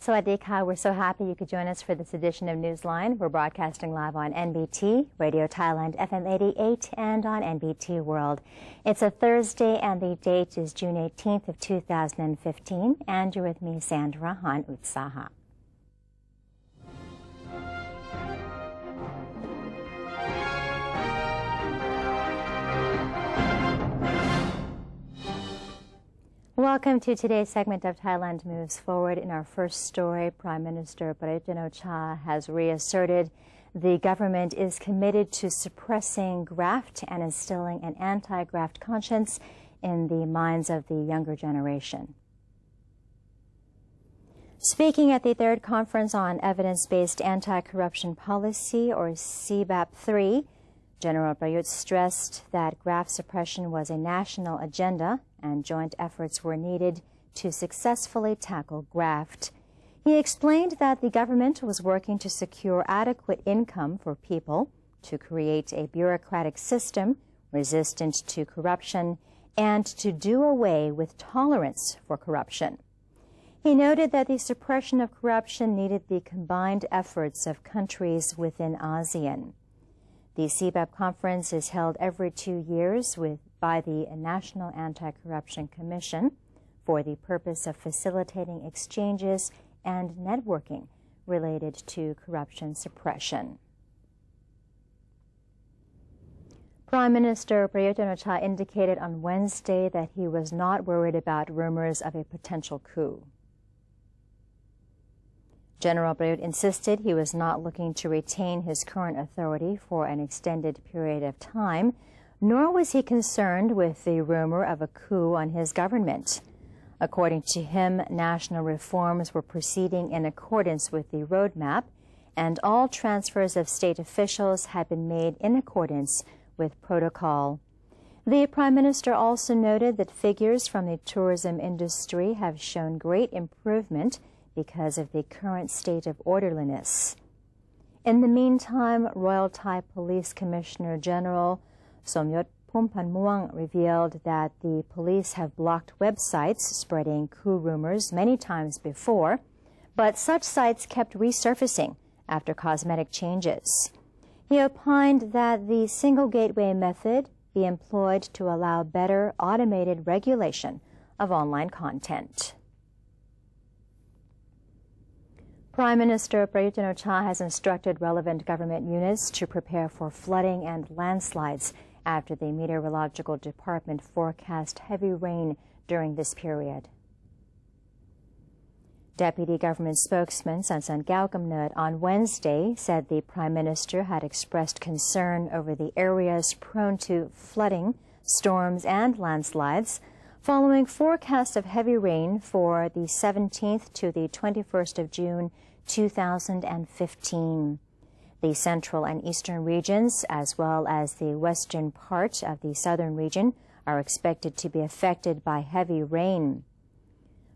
Sawadee-ka. We're so happy you could join us for this edition of Newsline. We're broadcasting live on NBT, Radio Thailand, FM 88, and on NBT World. It's a Thursday, and the date is June 18th of 2015. And you're with me, Sandra Han Utsaha. Welcome to today's segment of Thailand Moves Forward. In our first story, Prime Minister Prayut Chan-o-cha has reasserted the government is committed to suppressing graft and instilling an anti-graft conscience in the minds of the younger generation. Speaking at the third conference on evidence-based anti-corruption policy, or CBAP-3, General Prayut stressed that graft suppression was a national agenda and joint efforts were needed to successfully tackle graft. He explained that the government was working to secure adequate income for people, to create a bureaucratic system resistant to corruption, and to do away with tolerance for corruption. He noted that the suppression of corruption needed the combined efforts of countries within ASEAN. The CBAP conference is held every 2 years by the National Anti-Corruption Commission for the purpose of facilitating exchanges and networking related to corruption suppression. Prime Minister Prayut Chan-o-cha indicated on Wednesday that he was not worried about rumors of a potential coup. General Prayut insisted he was not looking to retain his current authority for an extended period of time, nor was he concerned with the rumor of a coup on his government. According to him, national reforms were proceeding in accordance with the roadmap, and all transfers of state officials had been made in accordance with protocol. The Prime Minister also noted that figures from the tourism industry have shown great improvement because of the current state of orderliness. In the meantime, Royal Thai Police Commissioner General Somyot Phumpanmuang revealed that the police have blocked websites spreading coup rumors many times before, but such sites kept resurfacing after cosmetic changes. He opined that the single gateway method be employed to allow better automated regulation of online content. Prime Minister Prayut Chan-o-cha has instructed relevant government units to prepare for flooding and landslides after the Meteorological Department forecast heavy rain during this period. Deputy Government Spokesman Sansan Gaukamnut on Wednesday said the Prime Minister had expressed concern over the areas prone to flooding, storms, and landslides following forecasts of heavy rain for the 17th to the 21st of June 2015. The central and eastern regions, as well as the western part of the southern region, are expected to be affected by heavy rain.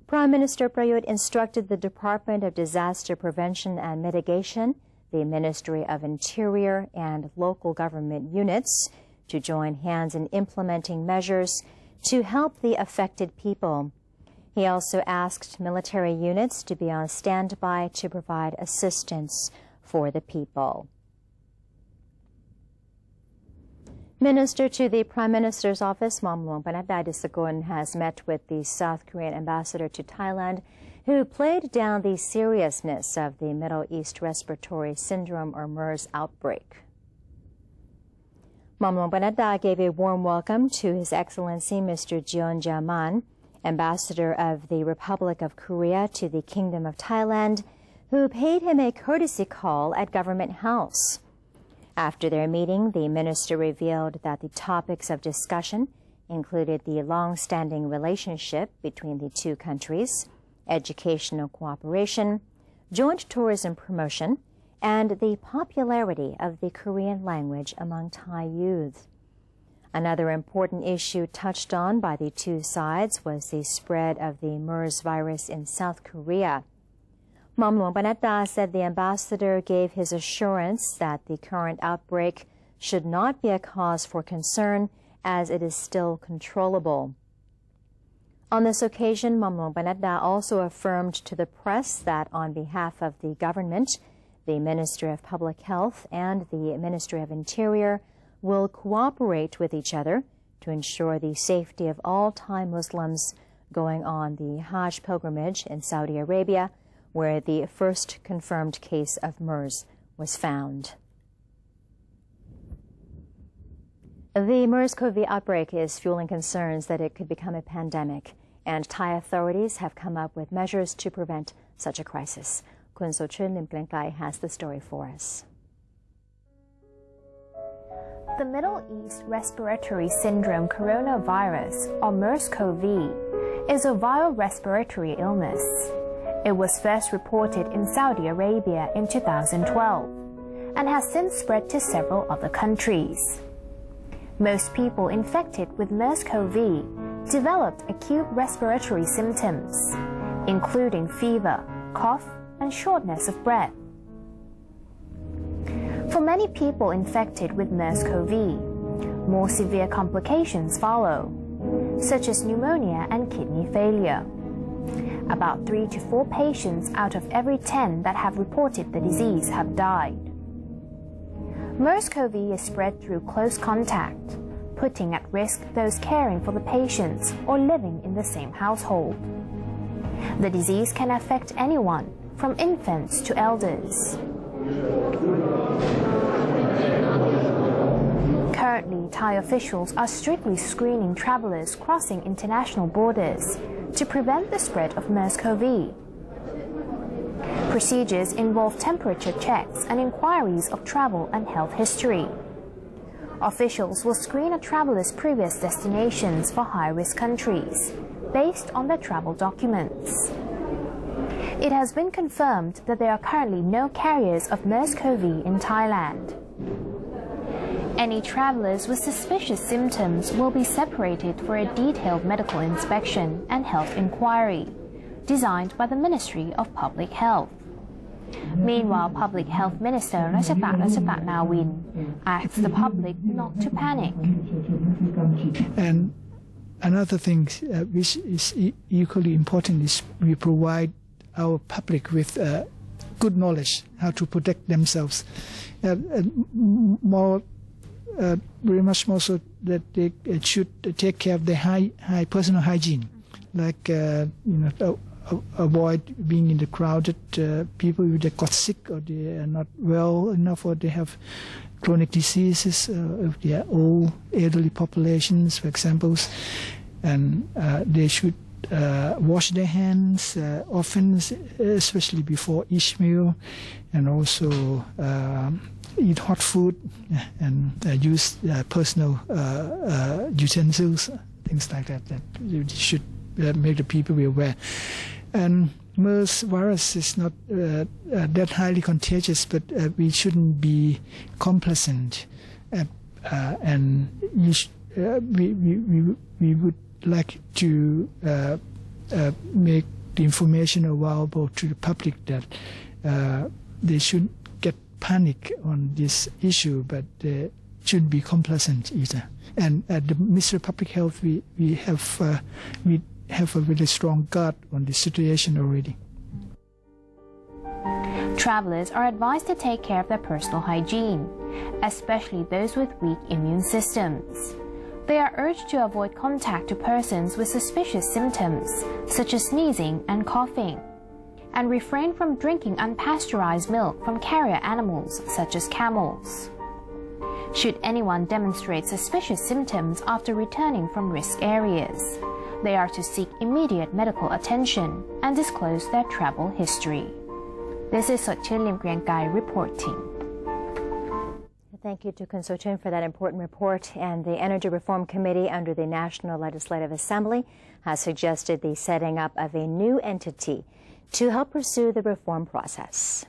Prime Minister Prayut instructed the Department of Disaster Prevention and Mitigation, the Ministry of Interior, and local government units to join hands in implementing measures to help the affected people. He also asked military units to be on standby to provide assistance for the people. Minister to the Prime Minister's Office, Mamluang Panatdai has met with the South Korean ambassador to Thailand, who played down the seriousness of the Middle East Respiratory Syndrome, or MERS, outbreak. Mamluang Panatdai gave a warm welcome to His Excellency Mr. Jeon Jae-man, Ambassador of the Republic of Korea to the Kingdom of Thailand, who paid him a courtesy call at Government House. After their meeting, the minister revealed that the topics of discussion included the long-standing relationship between the two countries, educational cooperation, joint tourism promotion, and the popularity of the Korean language among Thai youth. Another important issue touched on by the two sides was the spread of the MERS virus in South Korea. Mamluang Panatdai said the ambassador gave his assurance that the current outbreak should not be a cause for concern, as it is still controllable. On this occasion, Mamlong Banatda also affirmed to the press that on behalf of the government, the Ministry of Public Health and the Ministry of Interior will cooperate with each other to ensure the safety of all Thai Muslims going on the Hajj pilgrimage in Saudi Arabia, where the first confirmed case of MERS was found. The MERS-CoV outbreak is fueling concerns that it could become a pandemic, and Thai authorities have come up with measures to prevent such a crisis. Kun So-chun Lim Kleng-kai has the story for us. The Middle East Respiratory Syndrome coronavirus, or MERS-CoV, is a viral respiratory illness. It was first reported in Saudi Arabia in 2012 and has since spread to several other countries. Most people infected with MERS-CoV developed acute respiratory symptoms, including fever, cough, and shortness of breath. For many people infected with MERS-CoV, more severe complications follow, such as pneumonia and kidney failure. About 3 to 4 patients out of every 10 that have reported the disease have died. MERS-CoV is spread through close contact, putting at risk those caring for the patients or living in the same household. The disease can affect anyone, from infants to elders. Currently, Thai officials are strictly screening travelers crossing international borders to prevent the spread of MERS-CoV. Procedures involve temperature checks and inquiries of travel and health history. Officials will screen a traveler's previous destinations for high-risk countries based on their travel documents. It has been confirmed that there are currently no carriers of MERS-CoV in Thailand. Any travelers with suspicious symptoms will be separated for a detailed medical inspection and health inquiry, designed by the Ministry of Public Health. Meanwhile, Public Health Minister Ratchatak Nawin asks the public not to panic. And another thing which is equally important is we provide our public with good knowledge how to protect themselves. Very much more so that they should take care of their high personal hygiene, like avoid being in the crowded people who they got sick or they are not well enough or they have chronic diseases, if they are old elderly populations, for example, and they should wash their hands often, especially before each meal, and also eat hot food and use personal utensils, things like that. That you should make the people be aware. And MERS virus is not that highly contagious, but we shouldn't be complacent. And we would like to make the information available to the public that they shouldn't get panic on this issue, but they should be complacent either. And at the Ministry of Public Health, we have a really strong guard on the situation already. Travelers are advised to take care of their personal hygiene, especially those with weak immune systems. They are urged to avoid contact to persons with suspicious symptoms, such as sneezing and coughing, and refrain from drinking unpasteurized milk from carrier animals, such as camels. Should anyone demonstrate suspicious symptoms after returning from risk areas, they are to seek immediate medical attention and disclose their travel history. This is So-chun Lim Kleng-kai reporting. Thank you to Kun So-chun for that important report. And the Energy Reform Committee under the National Legislative Assembly has suggested the setting up of a new entity to help pursue the reform process.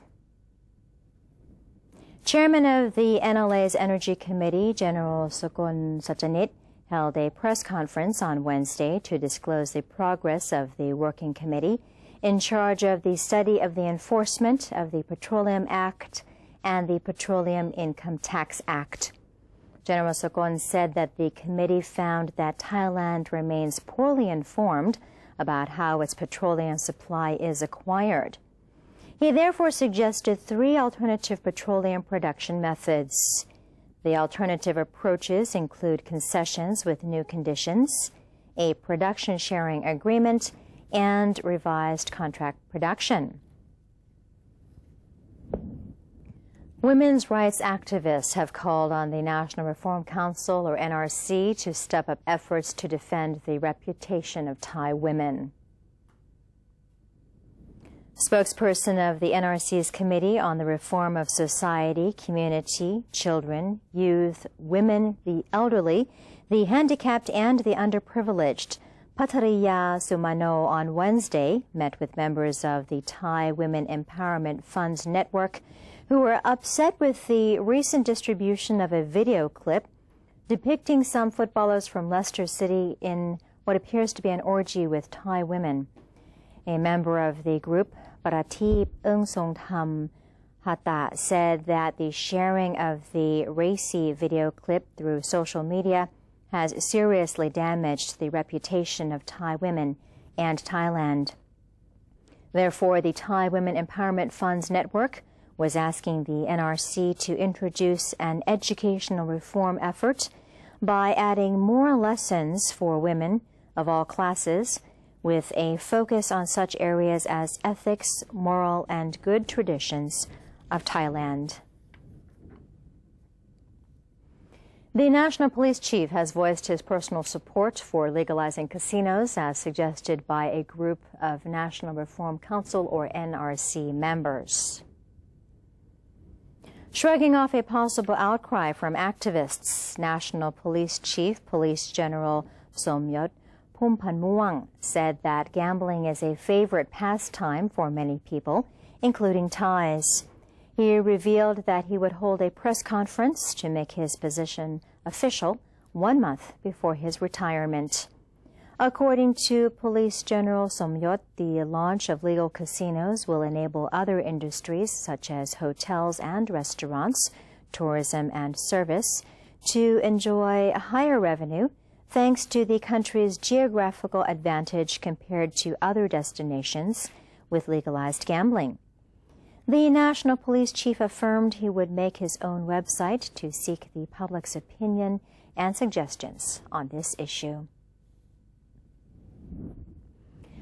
Chairman of the NLA's Energy Committee, General Sukon Satchanit, held a press conference on Wednesday to disclose the progress of the Working Committee in charge of the study of the enforcement of the Petroleum Act and the Petroleum Income Tax Act. General Sokon said that the committee found that Thailand remains poorly informed about how its petroleum supply is acquired. He therefore suggested 3 alternative petroleum production methods. The alternative approaches include concessions with new conditions, a production sharing agreement, and revised contract production. Women's rights activists have called on the National Reform Council, or NRC, to step up efforts to defend the reputation of Thai women. Spokesperson of the NRC's Committee on the Reform of Society, Community, Children, Youth, Women, the Elderly, the Handicapped, and the Underprivileged, Patariya Sumano, on Wednesday met with members of the Thai Women Empowerment Funds Network who were upset with the recent distribution of a video clip depicting some footballers from Leicester City in what appears to be an orgy with Thai women. A member of the group, Paratip Eungsongtham Hata, said that the sharing of the racy video clip through social media has seriously damaged the reputation of Thai women and Thailand. Therefore, the Thai Women Empowerment Funds Network was asking the NRC to introduce an educational reform effort by adding more lessons for women of all classes, with a focus on such areas as ethics, moral, and good traditions of Thailand. The National Police Chief has voiced his personal support for legalizing casinos, as suggested by a group of National Reform Council, or NRC, members. Shrugging off a possible outcry from activists, National Police Chief Police General Somyot Phumpanmuang said that gambling is a favorite pastime for many people, including Thais. He revealed that he would hold a press conference to make his position official 1 month before his retirement. According to Police General Somyot, the launch of legal casinos will enable other industries such as hotels and restaurants, tourism and service to enjoy higher revenue thanks to the country's geographical advantage compared to other destinations with legalized gambling. The National Police Chief affirmed he would make his own website to seek the public's opinion and suggestions on this issue.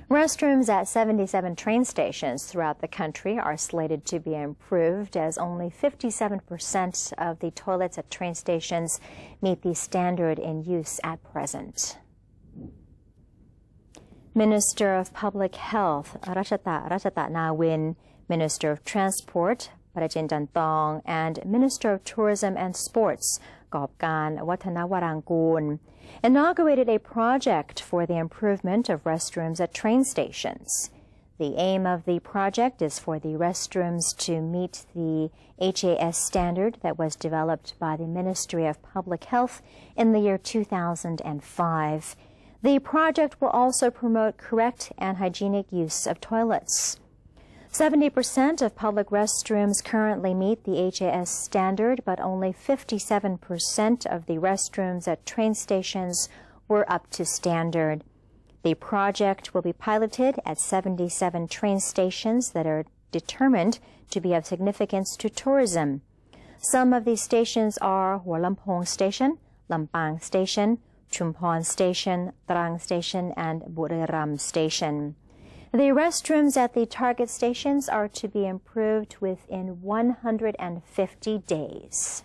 Restrooms at 77 train stations throughout the country are slated to be improved, as only 57% of the toilets at train stations meet the standard in use at present. Minister of Public Health Ratchata Nawin, Minister of Transport Parajin Jantong, and Minister of Tourism and Sports Gobkan Watanawarangun inaugurated a project for the improvement of restrooms at train stations. The aim of the project is for the restrooms to meet the HAS standard that was developed by the Ministry of Public Health in the year 2005. The project will also promote correct and hygienic use of toilets. 70% of public restrooms currently meet the HAS standard, but only 57% of the restrooms at train stations were up to standard. The project will be piloted at 77 train stations that are determined to be of significance to tourism. Some of these stations are Hualampong Station, Lampang Station, Chumphon Station, Trang Station, and Buriram Station. The restrooms at the target stations are to be improved within 150 days.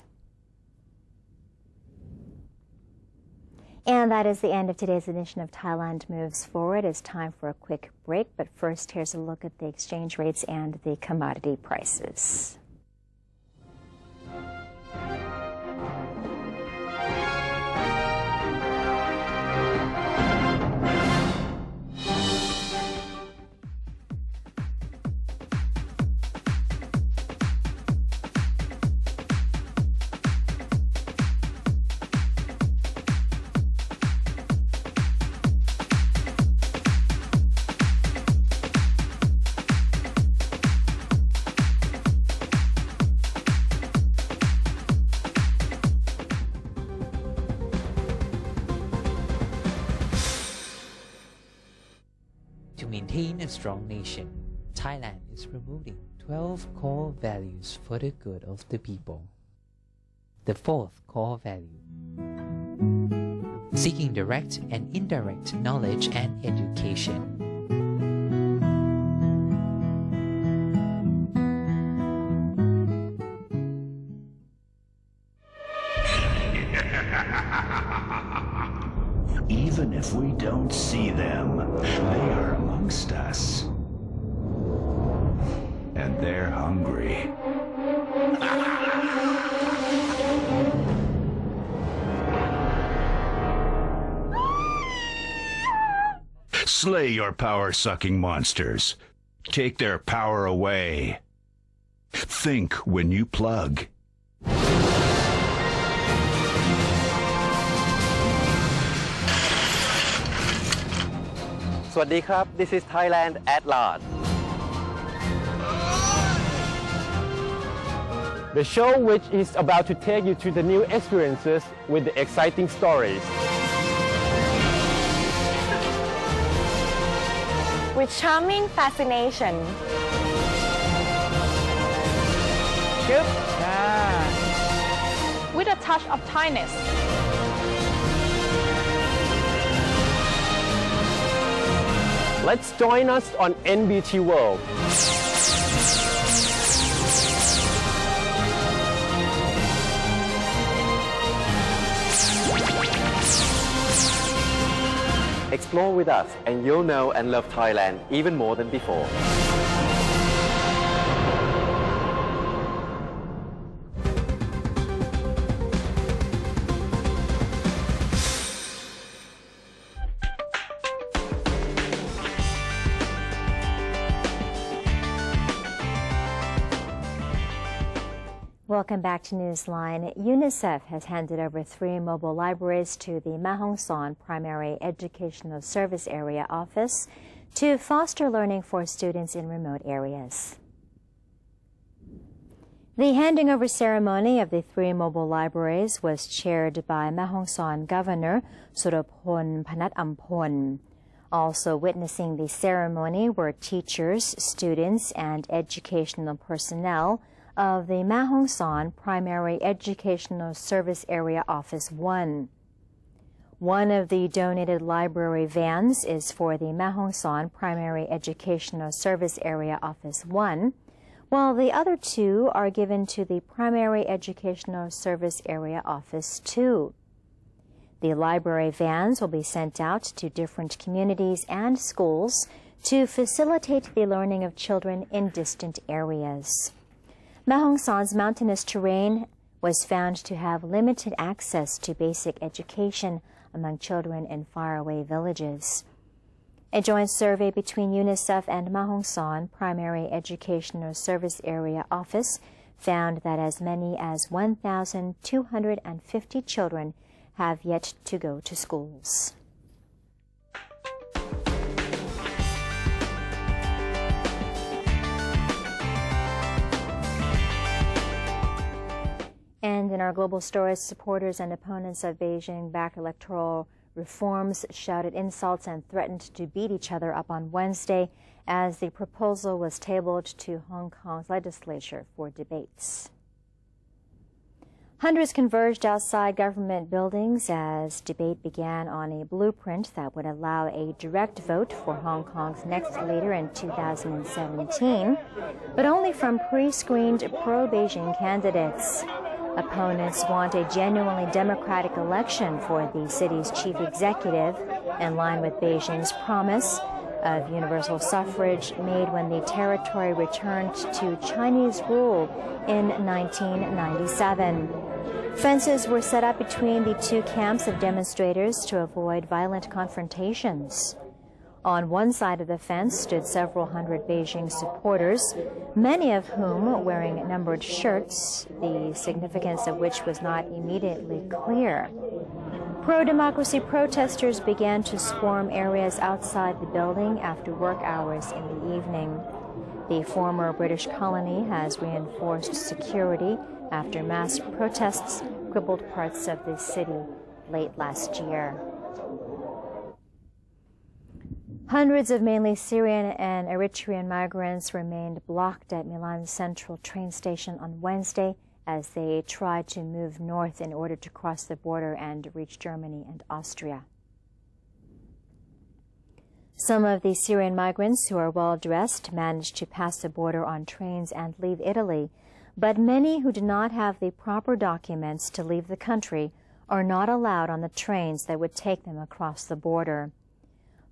And that is the end of today's edition of Thailand Moves Forward. It's time for a quick break, but first here's a look at the exchange rates and the commodity prices. maintain a strong nation, Thailand is promoting 12 core values for the good of the people. The fourth core value: seeking direct and indirect knowledge and education. Even if we don't see them, they are amongst us. And they're hungry. Slay your power-sucking monsters. Take their power away. Think when you plug. Swadee krab, this is Thailand at large. The show which is about to take you to the new experiences with the exciting stories. With charming fascination. With a touch of Thainess. Let's join us on NBT World. Explore with us and you'll know and love Thailand even more than before. Welcome back to Newsline. UNICEF has handed over 3 mobile libraries to the Ma Hong Son Primary Educational Service Area Office to foster learning for students in remote areas. The handing over ceremony of the 3 mobile libraries was chaired by Ma Hong Son Governor Surapon Panat Ampon. Also witnessing the ceremony were teachers, students, and educational personnel of the Ma Hong Son Primary Educational Service Area Office 1. One of the donated library vans is for the Ma Hong Son Primary Educational Service Area Office 1, while the other 2 are given to the Primary Educational Service Area Office 2. The library vans will be sent out to different communities and schools to facilitate the learning of children in distant areas. Ma Hong Son's mountainous terrain was found to have limited access to basic education among children in faraway villages. A joint survey between UNICEF and Ma Hong Son Primary Educational Service Area Office found that as many as 1,250 children have yet to go to schools. And in our global stories, supporters and opponents of Beijing-backed electoral reforms shouted insults and threatened to beat each other up on Wednesday as the proposal was tabled to Hong Kong's legislature for debates. Hundreds converged outside government buildings as debate began on a blueprint that would allow a direct vote for Hong Kong's next leader in 2017, but only from pre-screened pro-Beijing candidates. Opponents want a genuinely democratic election for the city's chief executive, in line with Beijing's promise of universal suffrage made when the territory returned to Chinese rule in 1997. Fences were set up between the 2 camps of demonstrators to avoid violent confrontations. On one side of the fence stood several hundred Beijing supporters, many of whom wearing numbered shirts, the significance of which was not immediately clear. Pro-democracy protesters began to swarm areas outside the building after work hours in the evening. The former British colony has reinforced security after mass protests crippled parts of the city late last year. Hundreds of mainly Syrian and Eritrean migrants remained blocked at Milan's central train station on Wednesday as they tried to move north in order to cross the border and reach Germany and Austria. Some of the Syrian migrants who are well-dressed managed to pass the border on trains and leave Italy, but many who do not have the proper documents to leave the country are not allowed on the trains that would take them across the border.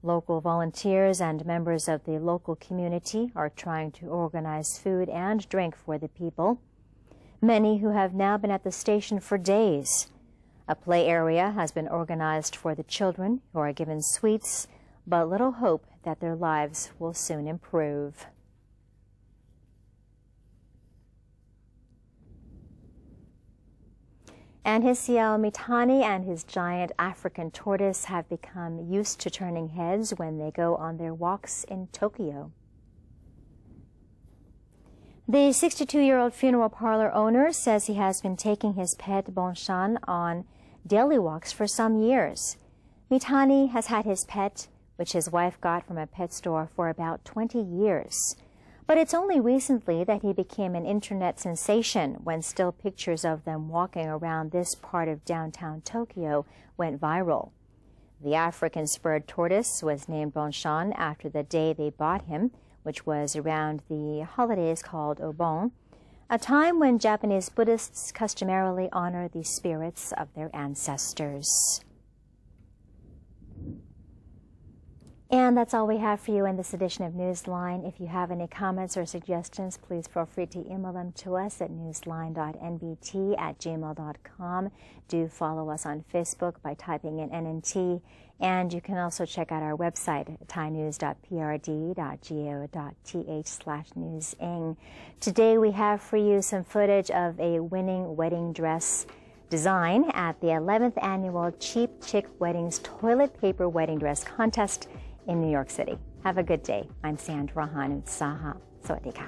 Local volunteers and members of the local community are trying to organize food and drink for the people, many who have now been at the station for days. A play area has been organized for the children, who are given sweets, but little hope that their lives will soon improve. And Hisiel Mitani and his giant African tortoise have become used to turning heads when they go on their walks in Tokyo. The 62-year-old funeral parlor owner says he has been taking his pet Bonchan on daily walks for some years. Mitani has had his pet, which his wife got from a pet store, for about 20 years. But it's only recently that he became an internet sensation when still pictures of them walking around this part of downtown Tokyo went viral. The African spurred tortoise was named Bonchan after the day they bought him, which was around the holidays called Obon, a time when Japanese Buddhists customarily honor the spirits of their ancestors. And that's all we have for you in this edition of Newsline. If you have any comments or suggestions, please feel free to email them to us at newsline.nbt@gmail.com. Do follow us on Facebook by typing in NNT. And you can also check out our website at thainews.prd.go.th/newsing. Today we have for you some footage of a winning wedding dress design at the 11th annual Cheap Chick Weddings Toilet Paper Wedding Dress Contest in New York City. Have a good day. I'm Sandra Hanut Saha. Sawadee ka.